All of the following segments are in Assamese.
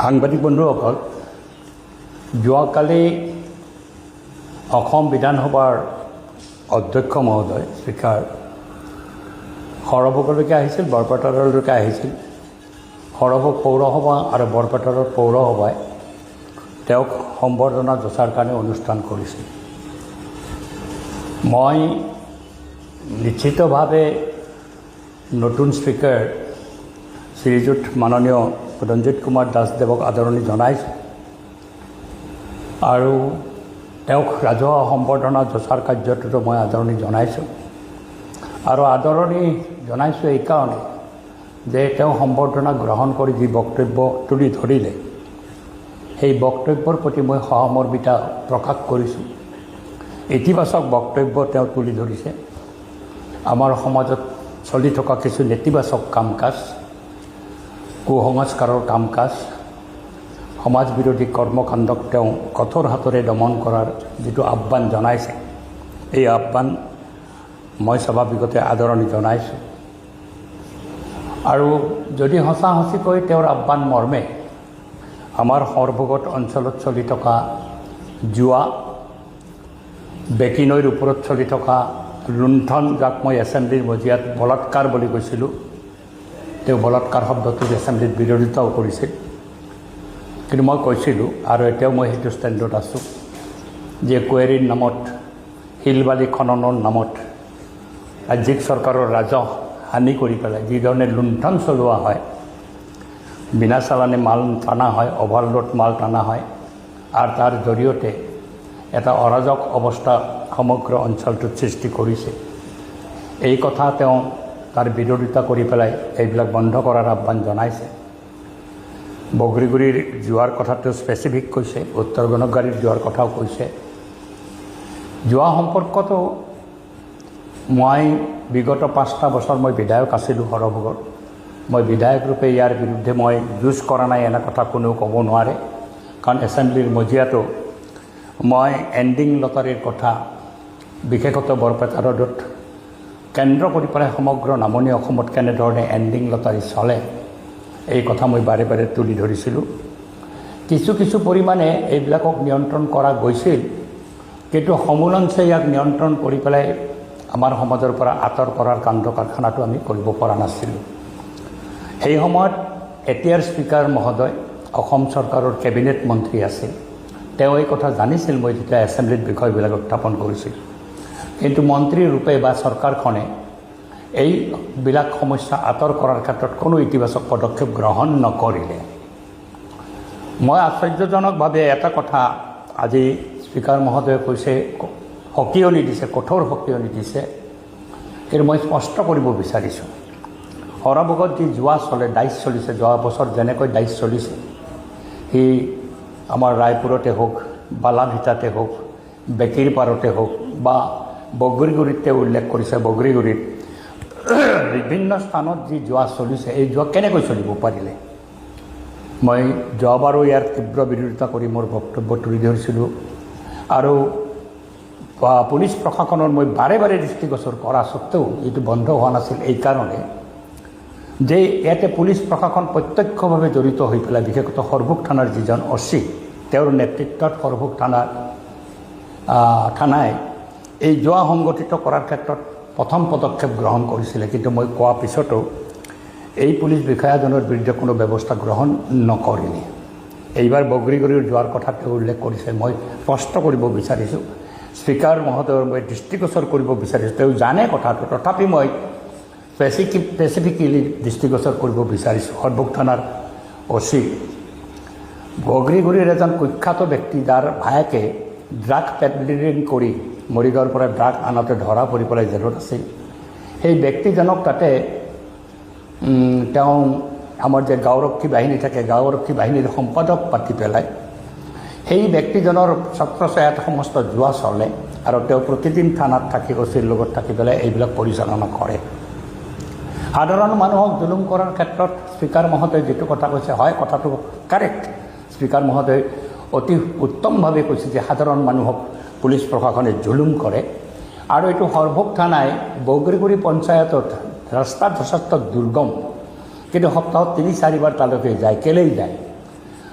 সাংবাদিক বন্ধুসকল, যোৱাকালি অসম বিধানসভাৰ অধ্যক্ষ মহোদয় স্পীকাৰ সৰভোগলৈকে আহিছিল, বৰপেটালৈকে আহিছিল। সৰভোগ পৌৰসভা আৰু বৰপেটাৰৰ পৌৰসভাই তেওঁক সম্বৰ্ধনা যচাৰ কাৰণে অনুষ্ঠান কৰিছিল। মই নিশ্চিতভাৱে নতুন স্পীকাৰ শ্ৰীযুত মাননীয় ৰঞ্জিত কুমাৰ দাসদেৱক আদৰণি জনাইছোঁ আৰু তেওঁক ৰাজহুৱা সম্বৰ্ধনা যচাৰ কাৰ্যটোতো মই আদৰণি জনাইছোঁ আৰু আদৰণি জনাইছোঁ এইকাৰণে যে তেওঁ সম্বৰ্ধনা গ্ৰহণ কৰি যি বক্তব্য তুলি ধৰিলে সেই বক্তব্যৰ প্ৰতি মই সহমৰ্মিতা প্ৰকাশ কৰিছোঁ। ইতিবাচক বক্তব্য তেওঁ তুলি ধৰিছে। আমাৰ সমাজত চলি থকা কিছু নেতিবাচক কাম কাজ, কুসংস্কাৰৰ কাম কাজ, সমাজ বিৰোধী কৰ্মকাণ্ডক তেওঁ কঠোৰ হাতেৰে দমন কৰাৰ যিটো আহ্বান জনাইছে, এই আহ্বান মই স্বাভাৱিকতে আদৰণি জনাইছোঁ। আৰু যদি সঁচা সঁচিকৈ তেওঁৰ আহ্বান মৰ্মে আমাৰ সৰভোগত অঞ্চলত চলি থকা জুৱা, বেকিনৈৰ ওপৰত চলি থকা লুণ্ঠন, যাক মই এছেম্বলিৰ মজিয়াত বলাৎকাৰ বুলি কৈছিলোঁ, তেওঁ বলাৎকাৰ শব্দটো এছেম্বলিত বিৰোধিতাও কৰিছিল। কিন্তু মই কৈছিলোঁ আৰু এতিয়াও মই সেইটো ষ্টেণ্ডত আছোঁ যে কোৱাৰীৰ নামত, শিলবালি খননৰ নামত ৰাজ্যিক চৰকাৰৰ ৰাজহ হানি কৰি পেলাই যিধৰণে লুণ্ঠন চলোৱা হয়, বিনা চালানি মাল টানা হয়, অভাৰলোড মাল টানা হয় আৰু তাৰ জৰিয়তে এটা অৰাজক অৱস্থা সমগ্ৰ অঞ্চলটোত সৃষ্টি কৰিছে। এই কথা তেওঁ তাৰ বিৰোধিতা কৰি পেলাই এইবিলাক বন্ধ কৰাৰ আহ্বান জনাইছে। বগৰীগুৰিৰ যোৱাৰ কথাটো স্পেচিফিক কৈছে, উত্তৰ গণকগাড়ীৰ যোৱাৰ কথাও কৈছে। যোৱা সম্পৰ্কতো মই বিগত 5টা বছৰ মই বিধায়ক আছিলোঁ সৰভোগৰ। মই বিধায়ক ৰূপে ইয়াৰ বিৰুদ্ধে মই যুঁজ কৰা নাই এনে কথা কোনেও ক'ব নোৱাৰে, কাৰণ এছেম্বলিৰ মজিয়াটো মই এণ্ডিং লটাৰীৰ কথা বিশেষতঃ বৰপেটা ৰোডত কেন্দ্ৰ কৰি পেলাই সমগ্ৰ নামনি অসমত কেনেধৰণে এণ্ডিং লটাৰী চলে এই কথা মই বাৰে বাৰে তুলি ধৰিছিলোঁ। কিছু পৰিমাণে এইবিলাকক নিয়ন্ত্ৰণ কৰা গৈছিল, কিন্তু সমূলঞ্চে ইয়াক নিয়ন্ত্ৰণ কৰি পেলাই আমাৰ সমাজৰ পৰা আঁতৰ কৰাৰ কাণ্ড কাৰখানাটো আমি কৰিব পৰা নাছিলোঁ। সেই সময়ত এতিয়াৰ স্পীকাৰ মহোদয় অসম চৰকাৰৰ কেবিনেট মন্ত্ৰী আছিল। তেওঁ এই কথা জানিছিল মই যেতিয়া এছেম্বলিত বিষয়বিলাক উত্থাপন কৰিছিল, কিন্তু মন্ত্ৰী ৰূপে বা চৰকাৰখনে এইবিলাক সমস্যা আঁতৰ কৰাৰ ক্ষেত্ৰত কোনো ইতিবাচক পদক্ষেপ গ্ৰহণ নকৰিলে। মই আশ্চৰ্যজনকভাৱে এটা কথা আজি স্পীকাৰ মহোদয়ে কৈছে, সকীয়নি দিছে, কঠোৰ সকীয়নি দিছে, কিন্তু মই স্পষ্ট কৰিব বিচাৰিছোঁ। সৰভোগত যি জুৱা চলে, ডাইচ চলিছে, যোৱা বছৰ যেনেকৈ ডাইচ চলিছে, সি আমাৰ ৰায়পুৰতে হওক, বালাভিটাতে হওক, বেকিৰ পাৰতে হওক বা বগৰীগুৰিতে উল্লেখ কৰিছে, বগৰীগুৰিত বিভিন্ন স্থানত যি জুৱা চলিছে, এই জুৱা কেনেকৈ চলিব পাৰিলে? মই যোৱাবাৰো ইয়াৰ তীব্ৰ বিৰোধিতা কৰি মোৰ বক্তব্য তুলি ধৰিছিলোঁ আৰু পুলিচ প্ৰশাসনৰ মই বাৰে বাৰে দৃষ্টিগোচৰ কৰা স্বত্তেও এইটো বন্ধ হোৱা নাছিল এইকাৰণে যে ইয়াতে পুলিচ প্ৰশাসন প্ৰত্যক্ষভাৱে জড়িত হৈ পেলাই, বিশেষতঃ সৰভোগ থানাৰ যিজন অচি, তেওঁৰ নেতৃত্বত সৰভোগ থানাই এই জুৱা সংগঠিত কৰাৰ ক্ষেত্ৰত প্ৰথম পদক্ষেপ গ্ৰহণ কৰিছিলে। কিন্তু মই কোৱা পিছতো এই পুলিচ বিষয়াজনৰ বিৰুদ্ধে কোনো ব্যৱস্থা গ্ৰহণ নকৰিলে। এইবাৰ বগৰীগুৰিৰ যোৱাৰ কথা তেওঁ উল্লেখ কৰিছে। মই স্পষ্ট কৰিব বিচাৰিছোঁ, স্পীকাৰ মহোদয়ৰ মই দৃষ্টিগোচৰ কৰিব বিচাৰিছোঁ। তেওঁ জানে কথাটো, তথাপি মই স্পেচিফিকেলি দৃষ্টিগোচৰ কৰিব বিচাৰিছোঁ। সৰভোগ থানাৰ অচি বগৰীগুৰিৰ এজন কুখ্যাত ব্যক্তি, যাৰ ভায়েকে ড্ৰাগ পেডলিং কৰি মৰিগাঁৱৰ পৰা ড্ৰাগ আনতে ধৰা পৰি পেলাই জেলত আছিল। সেই ব্যক্তিজনক তাতে তেওঁ আমাৰ যে গাঁওৰক্ষী বাহিনী থাকে, গাঁওৰক্ষী বাহিনীৰ সম্পাদক পাতি পেলাই সেই ব্যক্তিজনৰ ছত্ৰছায়াত সমস্ত জুৱা চলে আৰু তেওঁ প্ৰতিদিন থানাত থাকি অচিৰ লগত থাকি পেলাই এইবিলাক পৰিচালনা কৰে। সাধাৰণ মানুহক জুলুম কৰাৰ ক্ষেত্ৰত স্পীকাৰ মহোদয়ে যিটো কথা কৈছে, হয় কথাটো কাৰেক্ট। স্পীকাৰ মহোদয়ে অতি উত্তমভাৱে কৈছে যে সাধাৰণ মানুহক পুলিচ প্ৰশাসনে জুলুম কৰে আৰু এইটো সৰভোগ থানাই বগৰীগুৰি পঞ্চায়তত ৰাস্তা যথেষ্ট দুৰ্গম, কিন্তু সপ্তাহত 3-4 বাৰ তালৈকে যায়। কেলেই যায়?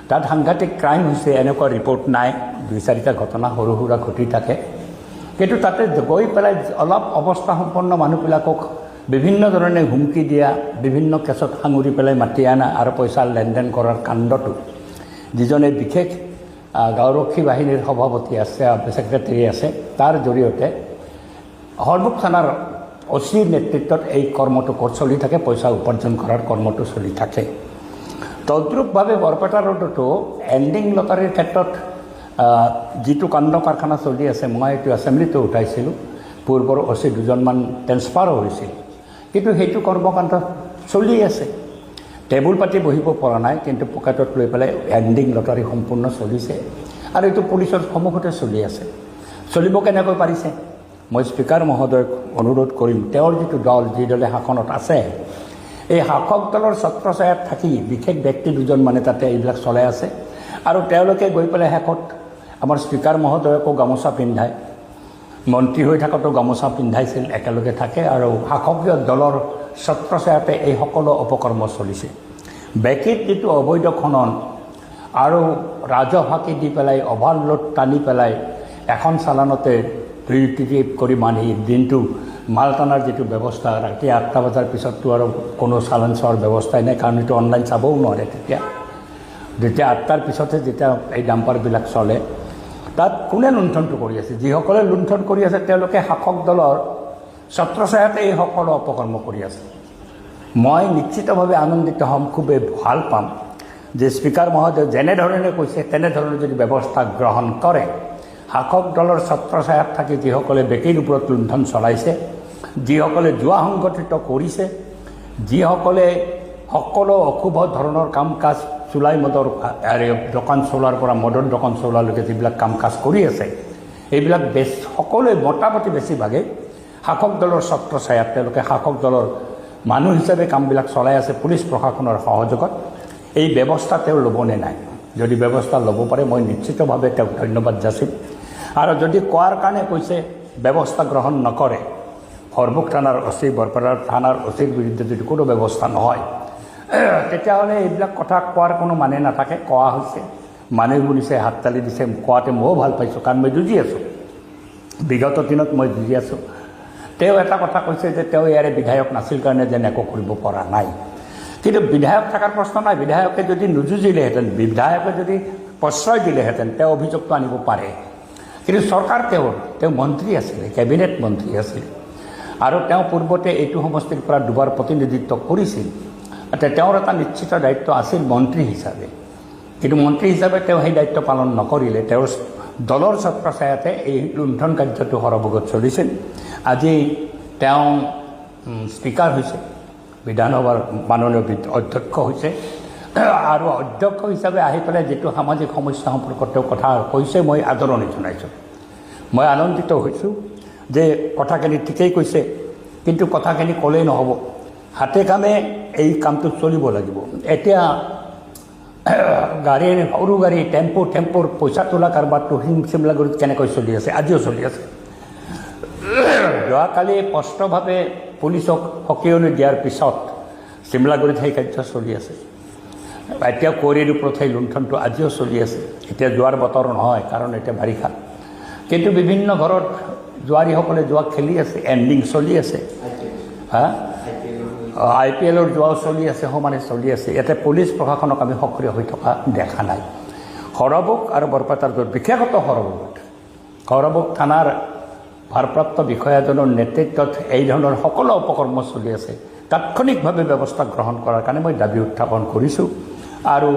তাত সাংঘাতিক ক্ৰাইম হৈছে এনেকুৱা ৰিপৰ্ট নাই, 2-4টা ঘটনা সৰু সুৰা ঘটি থাকে। কিন্তু তাতে গৈ পেলাই অলপ অৱস্থা সম্পন্ন মানুহবিলাকক বিভিন্ন ধৰণে হুমকি দিয়া, বিভিন্ন কেছত সাঙুৰি পেলাই মাতি অনা আৰু পইচা লেনদেন কৰাৰ কাণ্ডটো যিজনে বিশেষ গাঁওৰক্ষী বাহিনীৰ সভাপতি আছে, ছেক্ৰেটাৰী আছে, তাৰ জৰিয়তে হৰমুখ থানাৰ অচিৰ নেতৃত্বত এই কৰ্মটো চলি থাকে, পইচা উপাৰ্জন কৰাৰ কৰ্মটো চলি থাকে। তদ্ৰূপভাৱে বৰপেটা ৰোডতো এণ্ডিং লটাৰীৰ ক্ষেত্ৰত যিটো কাণ্ড কাৰখানা চলি আছে, মই এইটো এছেম্বলিতো উঠাইছিলোঁ। পূৰ্বৰ অচি 2জনমান ট্ৰেন্সফাৰো হৈছিল, কিন্তু সেইটো কৰ্মকাণ্ড চলি আছে। টেবুল পাতি বহিব পৰা নাই, কিন্তু পকেটত লৈ পেলাই এণ্ডিং লটাৰী সম্পূৰ্ণ চলিছে আৰু এইটো পুলিচৰ সন্মুখতে চলি আছে। চলিব কেনেকৈ পাৰিছে? মই স্পীকাৰ মহোদয়ক অনুৰোধ কৰিম, তেওঁৰ যিটো দল, যি দলে শাসনত আছে, এই শাসক দলৰ ছত্ৰছায়াত থাকি বিশেষ ব্যক্তি 2জনমানে তাতে এইবিলাক চলাই আছে আৰু তেওঁলোকে গৈ পেলাই শেষত আমাৰ স্পীকাৰ মহোদয়কো গামোচা পিন্ধায়, মন্ত্ৰী হৈ থাকোঁতেও গামোচা পিন্ধাইছিল, একেলগে থাকে আৰু শাসকীয় দলৰ ছত্ৰছায়াতে এই সকলো অপকৰ্ম চলিছে। বেকীত যিটো অবৈধ খনন আৰু ৰাজহ ফাঁকি দি পেলাই অভাৰলোড টানি পেলাই এখন চালানতে ৰিটিভ কৰি মানি দিনটো মাল টানাৰ যিটো ব্যৱস্থা, ৰাতি 8টা বজাৰ পিছততো আৰু কোনো চালান চোৱাৰ ব্যৱস্থাই নাই, কাৰণ এইটো অনলাইন চাবও নোৱাৰে। যেতিয়া 8টাৰ পিছতহে যেতিয়া এই ডাম্পাৰবিলাক চলে, তাত কোনে লুণ্ঠনটো কৰি আছে? যিসকলে লুণ্ঠন কৰি আছে তেওঁলোকে শাসক দলৰ ছত্ৰছায়াতে এই সকলো অপকৰ্ম কৰি আছে। মই নিশ্চিতভাৱে আনন্দিত হ'ম, খুবেই ভাল পাম যে স্পীকাৰ মহোদয় যেনেধৰণে কৈছে তেনেধৰণে যদি ব্যৱস্থা গ্ৰহণ কৰে, শাসক দলৰ ছত্ৰছায়াত থাকি যিসকলে বেকীৰ ওপৰত লুণ্ঠন চলাইছে, যিসকলে জুৱা সংগঠিত কৰিছে, যিসকলে সকলো অশুভ ধৰণৰ কাম কাজ, চুলাই মদৰ দোকান চলোৱাৰ পৰা মদৰ দোকান চলোৱালৈকে যিবিলাক কাম কাজ কৰি আছে, এইবিলাক সকলোৱে মোটামুটি বেছিভাগে শাসক দলৰ ছত্ৰছায়াত, তেওঁলোকে শাসক দলৰ মানুহ হিচাপে কামবিলাক চলাই আছে পুলিচ প্ৰশাসনৰ সহযোগত। এই ব্যৱস্থা তেওঁ ল'বনে নাই? যদি ব্যৱস্থা ল'ব পাৰে, মই নিশ্চিতভাৱে তেওঁক ধন্যবাদ যাচিম। আৰু যদি কোৱাৰ কাৰণে কৈছে ব্যৱস্থা গ্ৰহণ নকৰে, হৰমুখ থানাৰ অচি, বৰপেটা থানাৰ অচিৰ বিৰুদ্ধে যদি কোনো ব্যৱস্থা নহয়, তেতিয়াহ'লে এইবিলাক কথা কোৱাৰ কোনো মানে নাথাকে। কোৱা হৈছে, মানুহ শুনিছে, হাততালি দিছে, কোৱাতে ময়ো ভাল পাইছোঁ, কাৰণ মই যুঁজি আছোঁ, বিগত দিনত মই যুঁজি আছোঁ। তেওঁ এটা কথা কৈছে যে তেওঁ ইয়াৰে বিধায়ক নাছিল কাৰণে যেন একো কৰিব পৰা নাই, কিন্তু বিধায়ক থকাৰ প্ৰশ্ন নাই। বিধায়কে যদি নুযুঁজিলেহেঁতেন, বিধায়কে যদি প্ৰশ্ৰয় দিলেহেঁতেন, তেওঁ অভিযোগটো আনিব পাৰে। কিন্তু চৰকাৰ তেওঁ মন্ত্ৰী আছিলে, কেবিনেট মন্ত্ৰী আছিল, আৰু তেওঁ পূৰ্বতে এইটো সমষ্টিৰ পৰা 2বাৰ প্ৰতিনিধিত্ব কৰিছিল। তেওঁৰ এটা নিশ্চিত দায়িত্ব আছিল মন্ত্ৰী হিচাপে, কিন্তু মন্ত্ৰী হিচাপে তেওঁ সেই দায়িত্ব পালন নকৰিলে। তেওঁৰ দলৰ ছত্ৰছায়াতে এই লুণ্ঠন কাৰ্যটো সৰভোগত চলিছিল। আজি তেওঁ স্পীকাৰ হৈছে, বিধানসভাৰ মাননীয় অধ্যক্ষ হৈছে, আৰু অধ্যক্ষ হিচাপে আহি পেলাই যিটো সামাজিক সমস্যা সম্পৰ্কত তেওঁ কথা কৈছে, মই আদৰণি জনাইছোঁ। মই আনন্দিত হৈছোঁ যে কথাখিনি ঠিকেই কৈছে, কিন্তু কথাখিনি ক'লেই নহ'ব, হাতে কামে এই কামটো চলিব লাগিব। এতিয়া গাড়ীৰ, সৰু গাড়ী, টেম্পুৰ পইচা তোলা কাৰবাৰটো চিমলাগুৰিত কেনেকৈ চলি আছে, আজিও চলি আছে। যোৱাকালি স্পষ্টভাৱে পুলিচক সকিয়নি দিয়াৰ পিছত চিমলাগুৰিত সেই কাৰ্য চলি আছে। এতিয়া কোৱাৰীৰ ওপৰত সেই লুণ্ঠনটো আজিও চলি আছে। এতিয়া যোৱাৰ বতৰ নহয়, কাৰণ এতিয়া বাৰিষা, কিন্তু বিভিন্ন ঘৰত জোৱাৰীসকলে জোৱা খেলি আছে, এণ্ডিং চলি আছে। IPL জোৱাও চলি আছে, সমানে চলি আছে। ইয়াতে পুলিচ প্ৰশাসনক আমি সক্ৰিয় হৈ থকা দেখা নাই। সৰভোগ আৰু বৰপেটাৰ বিশেষত সৰভোগ থানাৰ ভাৰপ্ৰাপ্ত বিষয়াজনৰ নেতৃত্বত এই ধৰণৰ সকলো অপকৰ্ম চলি আছে। তাৎক্ষণিকভাৱে ব্যৱস্থা গ্ৰহণ কৰাৰ কাৰণে মই দাবী উত্থাপন কৰিছোঁ, আৰু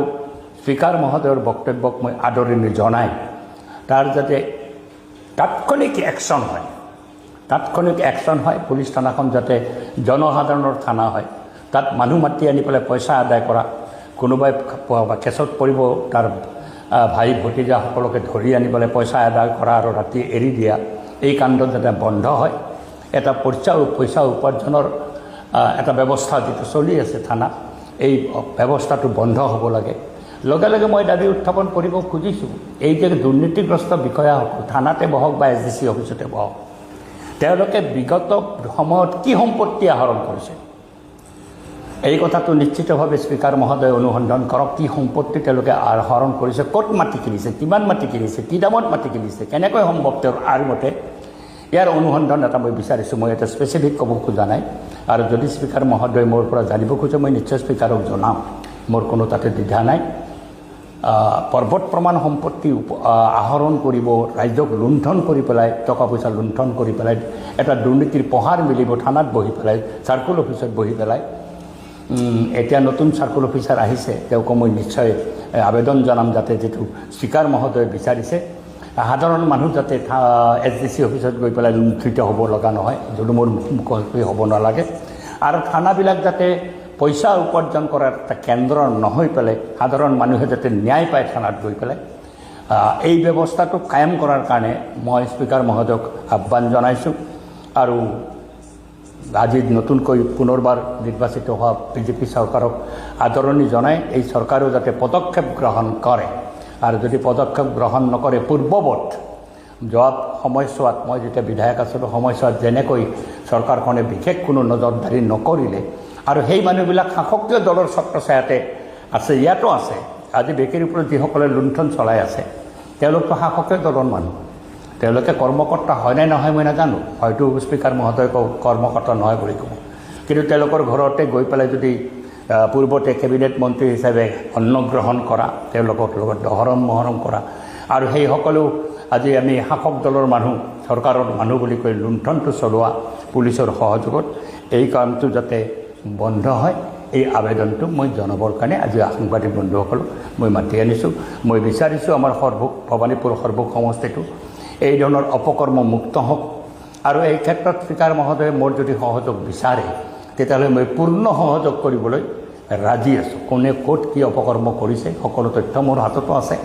স্পীকাৰ মহোদয়ৰ বক্তব্যক মই আদৰণি জনাই তাৰ যাতে তাৎক্ষণিক একশ্যন হয়, পুলিচ থানাখন যাতে জনসাধাৰণৰ থানা হয়, তাত মানুহ মাতি আনি পেলাই পইচা আদায় কৰা, কোনোবাই কেছত পৰিব তাৰ ভাই ভতিজা সকলোকে ধৰি আনি পেলাই পইচা আদায় কৰা আৰু ৰাতি এৰি দিয়া, এই কাণ্ড যাতে বন্ধ হয়। এটা পইচা উপাৰ্জনৰ এটা ব্যৱস্থা যিটো চলি আছে থানাত, এই ব্যৱস্থাটো বন্ধ হ'ব লাগে। লগে লগে মই দাবী উত্থাপন কৰিব খুজিছোঁ, এই যে দুৰ্নীতিগ্ৰস্ত বিষয়াসকল থানাতে বহক বা SDC অফিচতে বহক, তেওঁলোকে বিগত সময়ত কি সম্পত্তি আহৰণ কৰিছে, এই কথাটো নিশ্চিতভাৱে স্পীকাৰ মহোদয় অনুসন্ধান কৰক, কি সম্পত্তি তেওঁলোকে আহৰণ কৰিছে, ক'ত মাটি কিনিছে, কিমান মাটি কিনিছে, কি দামত মাটি কিনিছে, কেনেকৈ সম্ভৱ তেওঁৰ আৰু মতে ইয়াৰ অনুসন্ধান এটা মই বিচাৰিছোঁ। মই এটা স্পেচিফিক ক'ব খোজা নাই, আৰু যদি স্পীকাৰ মহোদয় মোৰ পৰা জানিব খোজে মই নিশ্চয় স্পীকাৰক জনাম, মোৰ কোনো তাতে দ্বিধা নাই। পৰ্বত প্ৰমাণ সম্পত্তি আহৰণ কৰিব, ৰাইজক লুণ্ঠন কৰি পেলাই, টকা পইচা লুণ্ঠন কৰি পেলাই এটা দুৰ্নীতিৰ পহাৰ মিলিব, থানাত বহি পেলাই, চাৰ্কুল অফিচত বহি পেলাই। এতিয়া নতুন চাৰ্কুল অফিচাৰ আহিছে, তেওঁকো মই নিশ্চয় আবেদন জনাম যাতে যিটো স্পীকাৰ মহোদয়ে বিচাৰিছে, সাধাৰণ মানুহ যাতে SDC অফিচত গৈ পেলাই লুণ্ঠিত হ'ব লগা নহয়, যোনটো মোৰ মুখামুখি হ'ব নালাগে। আৰু থানাবিলাক যাতে পইচা উপাৰ্জন কৰাৰ এটা কেন্দ্ৰ নহৈ পেলাই সাধাৰণ মানুহে যাতে ন্যায় পায় থানাত গৈ পেলাই, এই ব্যৱস্থাটো কায়েম কৰাৰ কাৰণে মই স্পীকাৰ মহোদয়ক আহ্বান জনাইছোঁ। আৰু আজি নতুনকৈ পুনৰবাৰ নিৰ্বাচিত হোৱা BJP চৰকাৰক আদৰণি জনাই এই চৰকাৰেও যাতে পদক্ষেপ গ্ৰহণ কৰে, আৰু যদি পদক্ষেপ গ্ৰহণ নকৰে পূৰ্বৱৎ যোৱা সময়ছোৱাত, মই যেতিয়া বিধায়ক আছিলোঁ সময়ছোৱাত যেনেকৈ চৰকাৰখনে বিশেষ কোনো নজৰদাৰী নকৰিলে, আৰু সেই মানুহবিলাক শাসকীয় দলৰ ছত্ৰছায়াতে আছে, ইয়াতো আছে। আজি বেকেৰীৰ ওপৰত যিসকলে লুণ্ঠন চলাই আছে তেওঁলোকতো শাসকীয় দলৰ মানুহ, তেওঁলোকে কৰ্মকৰ্তা হয়নে নহয় মই নাজানো, হয়তো স্পীকাৰ মহোদয় কৰ্মকৰ্তা নহয় বুলি ক'ব, কিন্তু তেওঁলোকৰ ঘৰতে গৈ পেলাই যদি পূৰ্বতে কেবিনেট মন্ত্ৰী হিচাপে অন্ন গ্ৰহণ কৰা, তেওঁলোকৰ লগত দহৰম মহৰম কৰা, আৰু সেইসকলেও আজি আমি শাসক দলৰ মানুহ, চৰকাৰৰ মানুহ বুলি কৈ লুণ্ঠনটো চলোৱা পুলিচৰ সহযোগত, এই কামটো যাতে বন্ধ হয়, এই আবেদনটো মই জনাবৰ কাৰণে আজি সাংবাদিক বন্ধুসকলক মই মাতি আনিছোঁ। মই বিচাৰিছোঁ আমাৰ ভৱানীপুৰ সৰ্বক সমষ্টিটো এই ধৰণৰ অপকৰ্ম মুক্ত হওক, আৰু এই ক্ষেত্ৰত স্পীকাৰ মহোদয়ে মোৰ যদি সহযোগ বিচাৰে তেতিয়াহ'লে মই পূৰ্ণ সহযোগ কৰিবলৈ ৰাজি আছোঁ। কোনে ক'ত কি অপকৰ্ম কৰিছে সকলো তথ্য মোৰ হাততো আছে,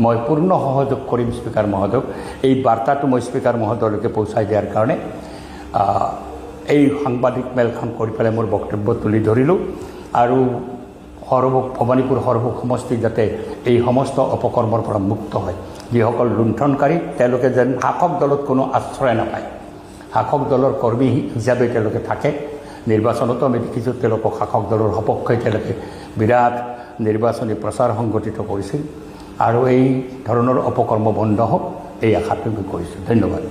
মই পূৰ্ণ সহযোগ কৰিম স্পীকাৰ মহোদয়ক। এই বাৰ্তাটো মই স্পীকাৰ মহোদয়লৈকে পহুচাই দিয়াৰ কাৰণে এই সাংবাদিক মেলখন কৰি পেলাই মোৰ বক্তব্য তুলি ধৰিলোঁ। আৰু ভৱানীপুৰ সৰ্বক সমষ্টি যাতে এই সমস্ত অপকৰ্মৰ পৰা মুক্ত হয়, যিসকল লুণ্ঠনকাৰী তেওঁলোকে যেন শাসক দলত কোনো আশ্ৰয় নাপায়, শাসক দলৰ কৰ্মী হিচাপে তেওঁলোকে থাকে। নিৰ্বাচনতো আমি দেখিছোঁ তেওঁলোকক শাসক দলৰ সপক্ষে তেওঁলোকে বিৰাট নিৰ্বাচনী প্ৰচাৰ সংগঠিত কৰিছিল, আৰু এই ধৰণৰ অপকৰ্ম বন্ধ হওক এই আশাটো মই কৰিছোঁ। ধন্যবাদ।